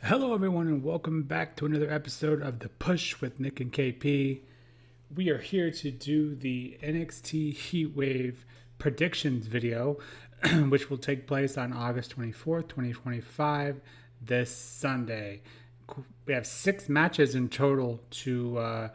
Hello, everyone, and welcome back to another episode of The Push with Nick and KP. We are here to do the NXT Heatwave predictions video, which will take place on August 24th, 2025, this Sunday. We have 6 matches in total to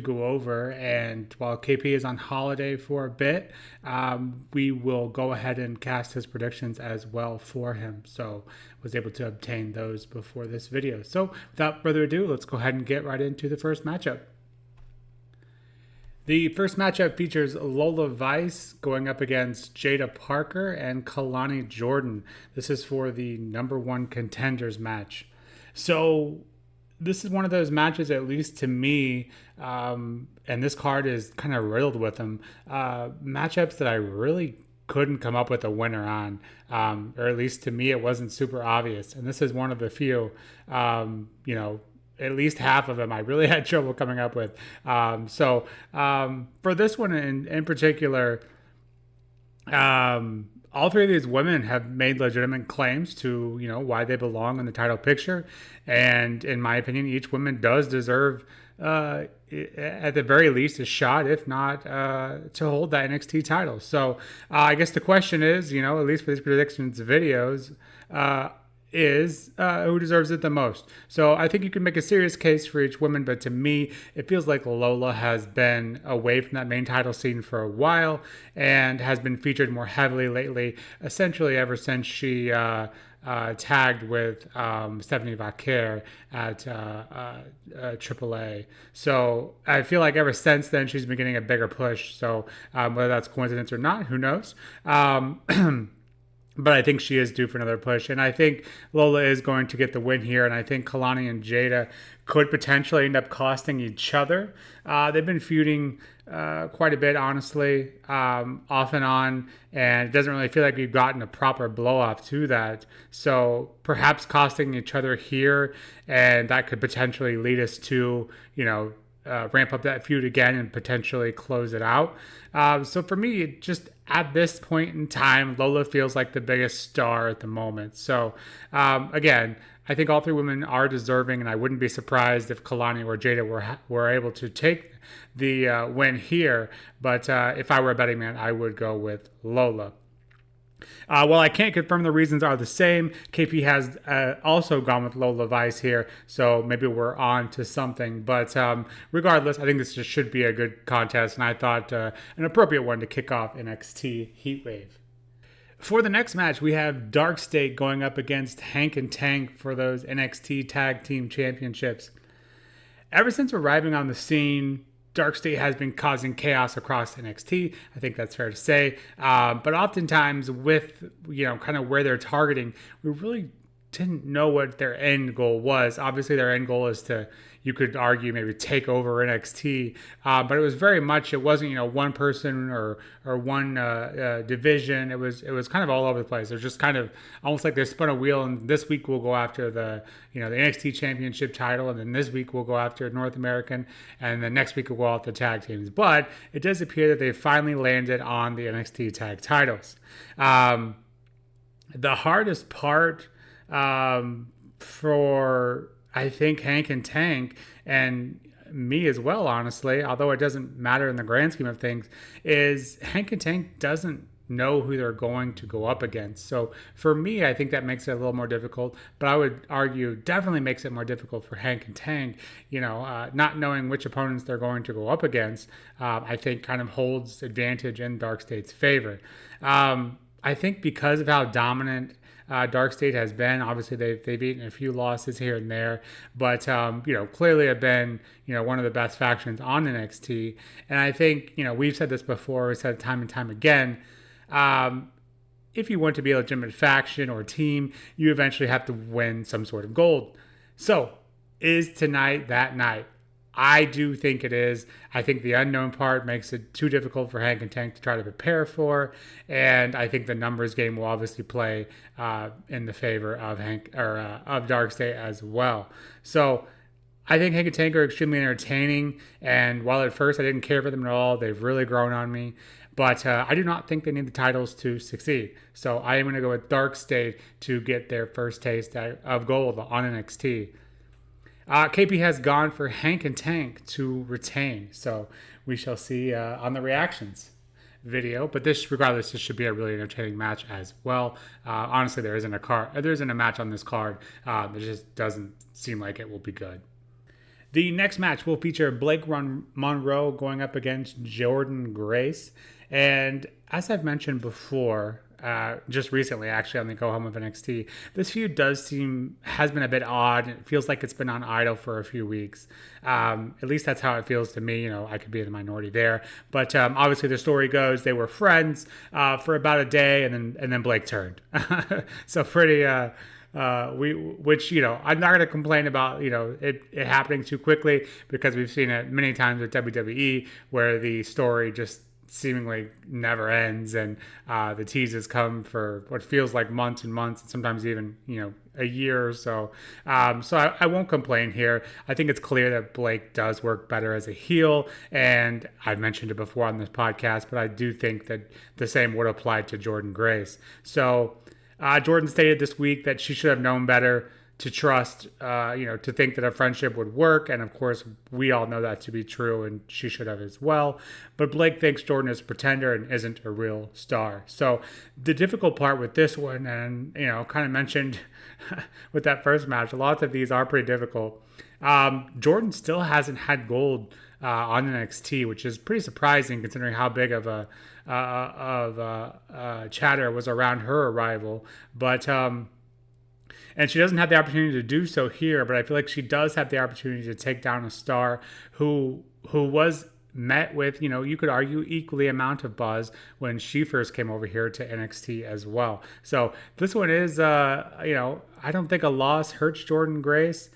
go over, and while KP is on holiday for a bit, we will go ahead and cast his predictions as well for him. So was able to obtain those before this video. So without further ado, let's go ahead and get right into the first matchup. The first matchup features Lola Vice going up against Jaida Parker and Kelani Jordynne. This is for the number 1 contenders match. So this is one of those matches, at least to me, and this card is kind of riddled with them, matchups that I really couldn't come up with a winner on, or at least to me it wasn't super obvious. And this is one of the few, at least half of them I really had trouble coming up with. For this one in particular, all 3 of these women have made legitimate claims to, why they belong in the title picture. And in my opinion, each woman does deserve, at the very least, a shot, if not to hold that NXT title. So I guess the question is, at least for these predictions videos, is who deserves it the most. So I think you can make a serious case for each woman, but to me, it feels like Lola has been away from that main title scene for a while and has been featured more heavily lately, essentially ever since she tagged with Stephanie Vaquer at AAA. So I feel like ever since then, she's been getting a bigger push. So whether that's coincidence or not, who knows? But I think she is due for another push. And I think Lola is going to get the win here. And I think Kelani and Jaida could potentially end up costing each other. They've been feuding quite a bit, honestly, off and on. And it doesn't really feel like we've gotten a proper blow-off to that. So perhaps costing each other here. And that could potentially lead us to, ramp up that feud again and potentially close it out. So for me, just at this point in time, Lola feels like the biggest star at the moment. So again, I think all 3 women are deserving, and I wouldn't be surprised if Kelani or Jaida were able to take the win here. But if I were a betting man, I would go with Lola. While I can't confirm the reasons are the same, KP has also gone with Lola Vice here, so maybe we're on to something. But regardless, I think this just should be a good contest, and I thought an appropriate one to kick off NXT Heatwave. For the next match, we have Darkstate going up against Hank and Tank for those NXT Tag Team Championships. Ever since arriving on the scene, Darkstate has been causing chaos across NXT. I think that's fair to say. But oftentimes with, kind of where they're targeting, we really didn't know what their end goal was. Obviously, their end goal is to, you could argue, maybe take over NXT. But it was very much, it wasn't, one person or one division. It was kind of all over the place. It was just kind of almost like they spun a wheel, and this week we'll go after the NXT Championship title, and then this week we'll go after North American, and then next week we'll go after the tag teams. But it does appear that they finally landed on the NXT tag titles. The hardest part for, I think, Hank and Tank, and me as well, honestly, although it doesn't matter in the grand scheme of things, is Hank and Tank doesn't know who they're going to go up against. So for me, I think that makes it a little more difficult, but I would argue definitely makes it more difficult for Hank and Tank. Not knowing which opponents they're going to go up against, I think kind of holds advantage in Darkstate's favor. I think because of how dominant Darkstate has been. Obviously, they've eaten a few losses here and there, but clearly have been one of the best factions on NXT. And I think we've said this before, we said it time and time again. If you want to be a legitimate faction or team, you eventually have to win some sort of gold. So, is tonight that night? I do think it is. I think the unknown part makes it too difficult for Hank and Tank to try to prepare for, and I think the numbers game will obviously play in the favor of of Darkstate as well. So I think Hank and Tank are extremely entertaining, and while at first I didn't care for them at all, they've really grown on me. But I do not think they need the titles to succeed. So I am going to go with Darkstate to get their first taste of gold on NXT. KP has gone for Hank and Tank to retain. So we shall see on the reactions video. But regardless, this should be a really entertaining match as well. Honestly, there isn't a match on this card. It just doesn't seem like it will be good. The next match will feature Blake Monroe going up against Jordynne Grace. And as I've mentioned before, just recently, actually, on the Go Home of NXT, this feud has been a bit odd. It feels like it's been on idle for a few weeks. At least that's how it feels to me. I could be in the minority there. But obviously, the story goes they were friends for about a day, and then Blake turned. So pretty. I'm not going to complain about, it happening too quickly, because we've seen it many times with WWE where the story just seemingly never ends, and the teases come for what feels like months and months, and sometimes even, a year or so. So I won't complain here. I think it's clear that Blake does work better as a heel, and I've mentioned it before on this podcast, but I do think that the same would apply to Jordynne Grace. So Jordynne stated this week that she should have known better to trust, to think that a friendship would work. And of course, we all know that to be true, and she should have as well. But Blake thinks Jordynne is a pretender and isn't a real star. So the difficult part with this one, and, kind of mentioned with that first match, lots of these are pretty difficult. Jordynne still hasn't had gold on NXT, which is pretty surprising considering how big of a chatter was around her arrival. But and she doesn't have the opportunity to do so here, but I feel like she does have the opportunity to take down a star who was met with, you could argue, equally amount of buzz when she first came over here to NXT as well. So this one is, I don't think a loss hurts Jordynne Grace.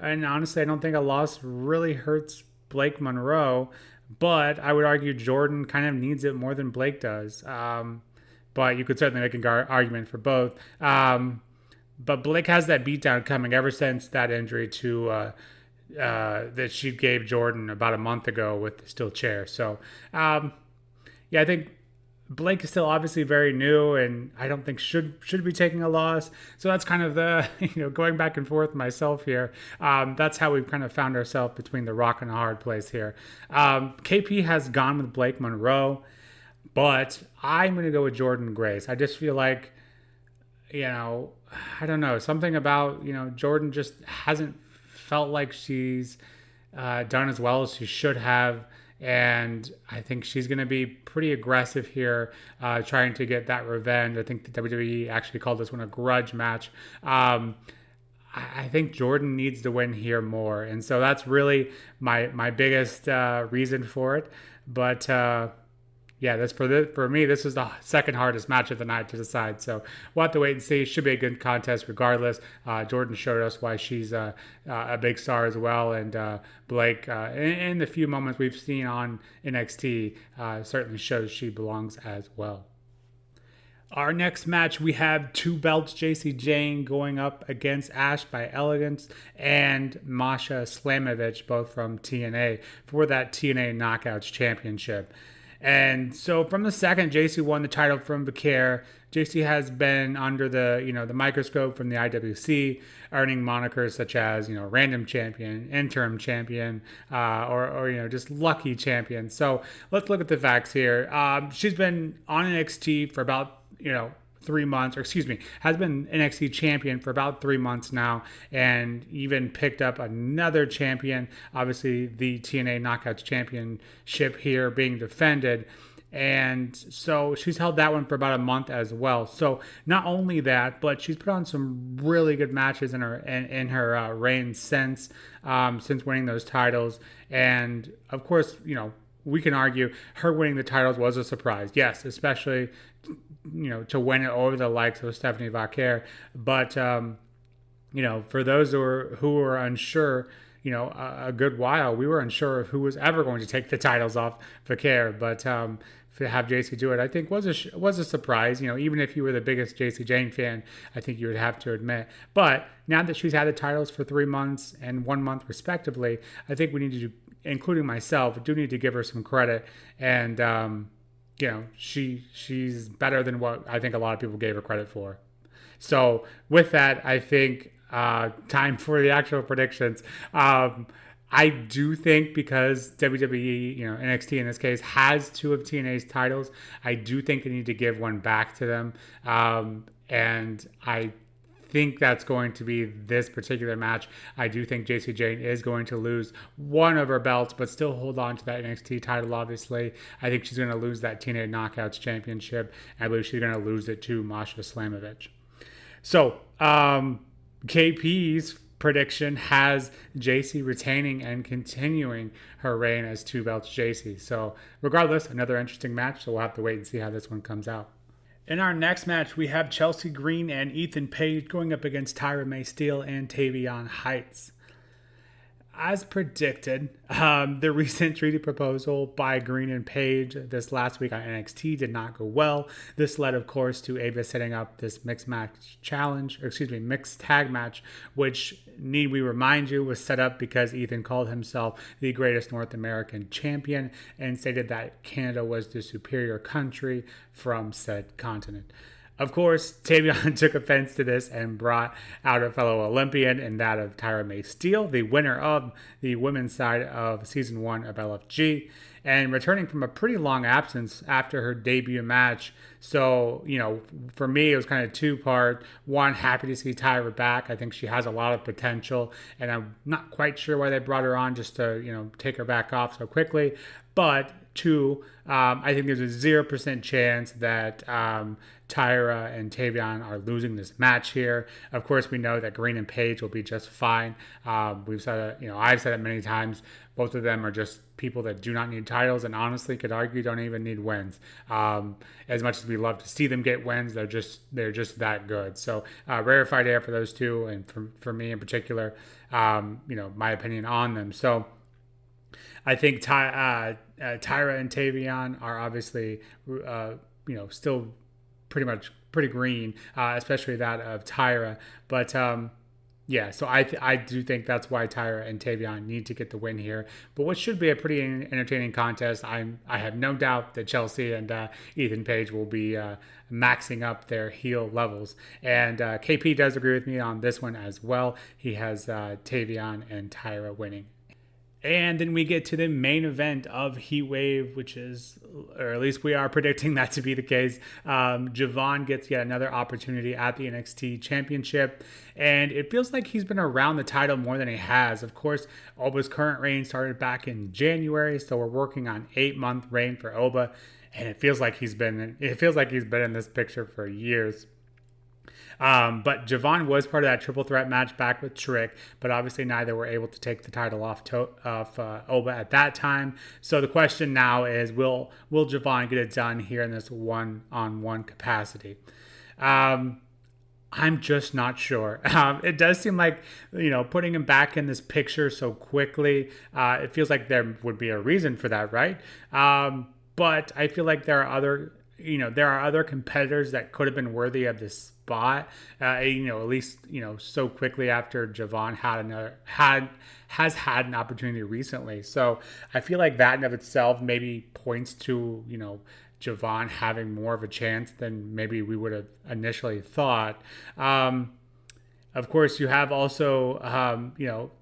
And honestly, I don't think a loss really hurts Blake Monroe. But I would argue Jordynne kind of needs it more than Blake does. But you could certainly make an argument for both. But Blake has that beatdown coming ever since that injury to that she gave Jordynne about a month ago with the steel chair. So, I think Blake is still obviously very new, and I don't think should be taking a loss. So that's kind of the, going back and forth myself here. That's how we've kind of found ourselves between the rock and a hard place here. KP has gone with Blake Monroe, but I'm going to go with Jordynne Grace. I just feel like, I don't know, something about, Jordynne just hasn't felt like she's done as well as she should have. And I think she's going to be pretty aggressive here, trying to get that revenge. I think the WWE actually called this one a grudge match. I think Jordynne needs to win here more. And so that's really my biggest reason for it. But that's for me, this is the second hardest match of the night to decide. So we'll have to wait and see. Should be a good contest regardless. Jordynne showed us why she's a big star as well. And Blake, in the few moments we've seen on NXT, certainly shows she belongs as well. Our next match, we have two belts, Jacy Jayne going up against Ash by Elegance and Masha Slamovich, both from TNA, for that TNA Knockouts Championship. And so from the second Jacy won the title from Vicaire, Jacy has been under the microscope from the IWC, earning monikers such as, random champion, interim champion, or just lucky champion. So let's look at the facts here. She's been on NXT for about, 3 months, has been NXT champion for about 3 months now, and even picked up another champion, obviously the TNA Knockouts Championship here being defended. And so she's held that one for about a month as well. So not only that, but she's put on some really good matches in her reign since winning those titles. And of course, we can argue her winning the titles was a surprise. Yes, especially to win it over the likes of Stephanie Vaquer. But, for those who were unsure, a good while, we were unsure of who was ever going to take the titles off Vaquer. But to have Jacy do it, I think was a surprise. Even if you were the biggest Jacy Jayne fan, I think you would have to admit. But now that she's had the titles for 3 months and 1 month respectively, I think we need to, including myself, do need to give her some credit. And she's better than what I think a lot of people gave her credit for. So with that, I think time for the actual predictions. I do think because WWE, NXT in this case, has two of TNA's titles, I do think they need to give one back to them. And I think that's going to be this particular match. I do think Jayne is going to lose one of her belts, but still hold on to that NXT title, obviously. I think she's going to lose that TNA Knockouts Championship. I believe she's going to lose it to Masha Slamovich. So, KP's prediction has Jacy retaining and continuing her reign as two belts Jacy. So, regardless, another interesting match. So, we'll have to wait and see how this one comes out. In our next match, we have Chelsea Green and Ethan Page going up against Tyra Steele and Tavion Heights. As predicted, the recent treaty proposal by Green and Page this last week on NXT did not go well. This led, of course, to Ava setting up this mixed tag match, which, need we remind you, was set up because Ethan called himself the greatest North American champion and stated that Canada was the superior country from said continent. Of course, Tavion took offense to this and brought out a fellow Olympian in that of Tyra Steele, the winner of the women's side of Season 1 of LFG, and returning from a pretty long absence after her debut match. So, for me, it was kind of two-part. One, happy to see Tyra back. I think she has a lot of potential, and I'm not quite sure why they brought her on just to, take her back off so quickly. But two, I think there's a 0% chance that Tyra and Tavion are losing this match here. Of course, we know that Green and Page will be just fine. We've said it, I've said it many times. Both of them are just people that do not need titles, and honestly, could argue don't even need wins. As much as we love to see them get wins, they're just that good. So rarefied air for those two, and for me in particular, my opinion on them. So I think Tyra and Tavion are obviously, still pretty green, especially that of Tyra. But so I do think that's why Tyra and Tavion need to get the win here. But what should be a pretty entertaining contest. I have no doubt that Chelsea and Ethan Page will be maxing up their heel levels. And KP does agree with me on this one as well. He has Tavion and Tyra winning. And then we get to the main event of Heatwave, which is, or at least we are predicting that to be the case. Jovon gets yet another opportunity at the NXT Championship, and it feels like he's been around the title more than he has. Of course, Oba's current reign started back in January, so we're working on 8-month reign for Oba, and it feels like he's been in this picture for years. But Jovon was part of that triple threat match back with Trick, but obviously neither were able to take the title off Oba at that time. So the question now is, will Jovon get it done here in this one-on-one capacity? I'm just not sure. It does seem like, putting him back in this picture so quickly, it feels like there would be a reason for that, right? But I feel like there are other competitors that could have been worthy of this spot, at least, so quickly after Jovon has had an opportunity recently. So I feel like that in of itself maybe points to, Jovon having more of a chance than maybe we would have initially thought. Of course, you have also,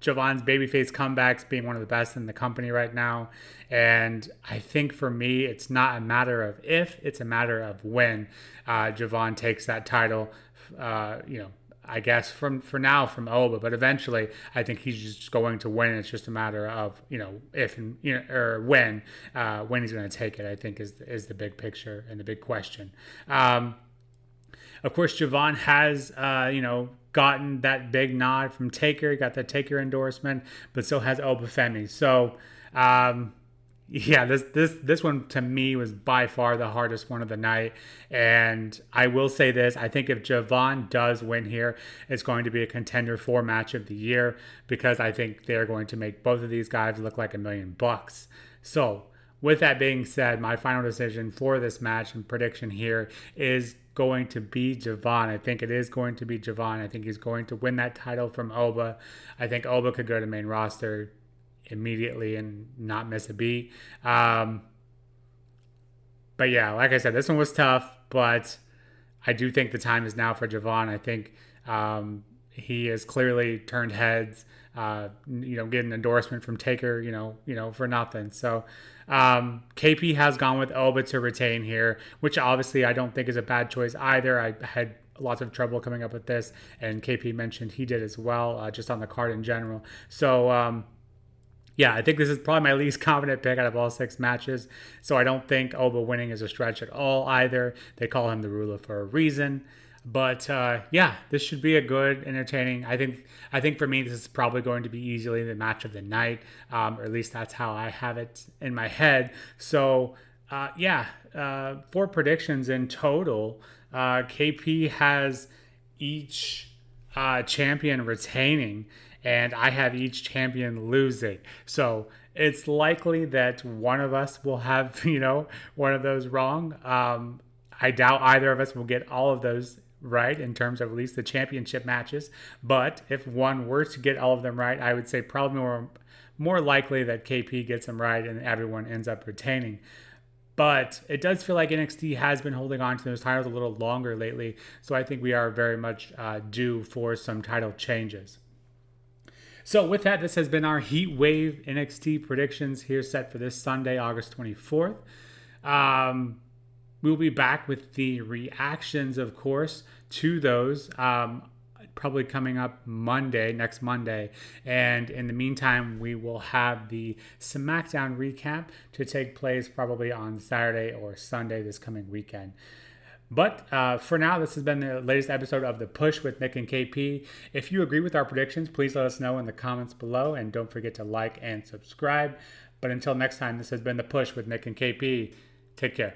Jovon's babyface comebacks being one of the best in the company right now. And I think for me, it's not a matter of if, it's a matter of when Jovon takes that title, I guess for now from Oba, but eventually I think he's just going to win. It's just a matter of, if and, or when he's going to take it, I think is the big picture and the big question. Of course, Jovon has, gotten that big nod from Taker. He got that Taker endorsement, but so has Oba Femi. So, this one to me was by far the hardest one of the night. And I will say this, I think if Jovon does win here, it's going to be a contender for match of the year, because I think they're going to make both of these guys look like $1 million. So with that being said, my final decision for this match and prediction here is going to be Jovon. I think it is going to be Jovon. I think he's going to win that title from Oba. I think Oba could go to main roster immediately and not miss a beat. But yeah, like I said, this one was tough, but I do think the time is now for Javon. I think he has clearly turned heads. Get an endorsement from Taker, for nothing. So KP has gone with Oba to retain here, which obviously I don't think is a bad choice either. I had lots of trouble coming up with this, and KP mentioned he did as well, just on the card in general. So yeah, I think this is probably my least confident pick out of all 6 matches. So I don't think Oba winning is a stretch at all either. They call him the ruler for a reason. But yeah, this should be a good, entertaining. I think for me, this is probably going to be easily the match of the night, or at least that's how I have it in my head. So yeah, 4 predictions in total. KP has each champion retaining, and I have each champion losing. So it's likely that one of us will have, one of those wrong. I doubt either of us will get all of those right in terms of at least the championship matches. But if one were to get all of them right, I would say probably more likely that KP gets them right and everyone ends up retaining. But it does feel like NXT has been holding on to those titles a little longer lately. So I think we are very much due for some title changes. So with that, this has been our Heatwave NXT predictions here set for this Sunday, August 24th. We'll be back with the reactions, of course, to those probably coming up next Monday. And in the meantime, we will have the SmackDown recap to take place probably on Saturday or Sunday this coming weekend. But for now, this has been the latest episode of The Push with Nick and KP. If you agree with our predictions, please let us know in the comments below. And don't forget to like and subscribe. But until next time, this has been The Push with Nick and KP. Take care.